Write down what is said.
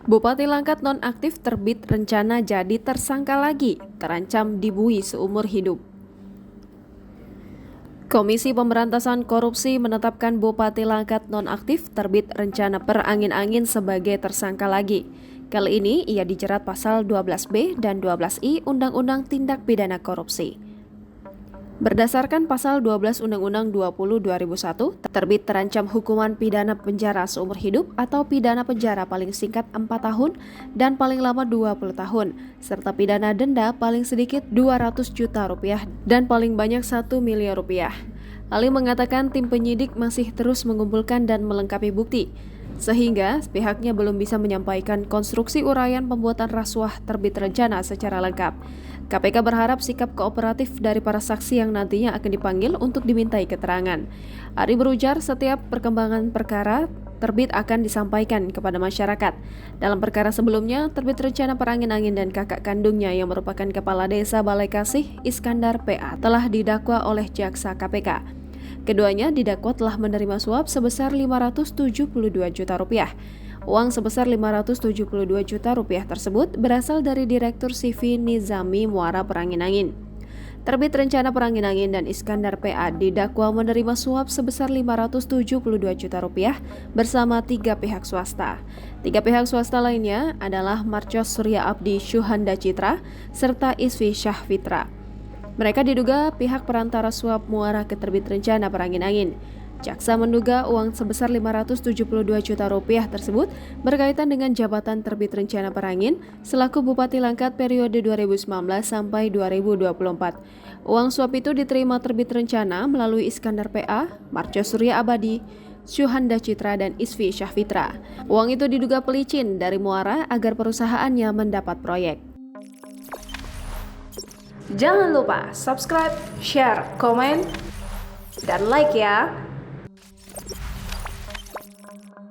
Bupati Langkat nonaktif terbit rencana jadi tersangka lagi, terancam dibui seumur hidup. Komisi Pemberantasan Korupsi menetapkan Bupati Langkat nonaktif terbit rencana perangin-angin sebagai tersangka lagi. Kali ini ia dijerat pasal 12B dan 12I Undang-Undang Tindak Pidana Korupsi. Berdasarkan pasal 12 Undang-Undang 20 2001, terbit terancam hukuman pidana penjara seumur hidup atau pidana penjara paling singkat 4 tahun dan paling lama 20 tahun, serta pidana denda paling sedikit 200 juta rupiah dan paling banyak 1 miliar rupiah. Ali mengatakan tim penyidik masih terus mengumpulkan dan melengkapi bukti, sehingga pihaknya belum bisa menyampaikan konstruksi uraian pembuatan rasuah terbit rencana secara lengkap. KPK berharap sikap kooperatif dari para saksi yang nantinya akan dipanggil untuk dimintai keterangan. Ari berujar setiap perkembangan perkara terbit akan disampaikan kepada masyarakat. Dalam perkara sebelumnya, terbit rencana perangin-angin dan kakak kandungnya yang merupakan Kepala Desa Balai Kasih, Iskandar PA, telah didakwa oleh jaksa KPK. Keduanya didakwa telah menerima suap sebesar 572 juta rupiah. Uang sebesar 572 juta rupiah tersebut berasal dari Direktur CV Nizami Muara Perangin-angin. Terbit rencana Perangin-angin dan Iskandar PA didakwa menerima suap sebesar 572 juta rupiah bersama 3 pihak swasta. 3 pihak swasta lainnya adalah Marcos Surya Abdi Syuhanda Citra serta Isfi Syahfitra. Mereka diduga pihak perantara suap muara ke terbit rencana perangin-angin. Jaksa menduga uang sebesar 572 juta rupiah tersebut berkaitan dengan jabatan terbit rencana perangin selaku Bupati Langkat periode 2019 sampai 2024. Uang suap itu diterima terbit rencana melalui Iskandar PA, Marcos Surya Abadi, Syuhanda Citra, dan Isfi Syahfitra. Uang itu diduga pelicin dari muara agar perusahaannya mendapat proyek. Jangan lupa subscribe, share, komen, dan like ya!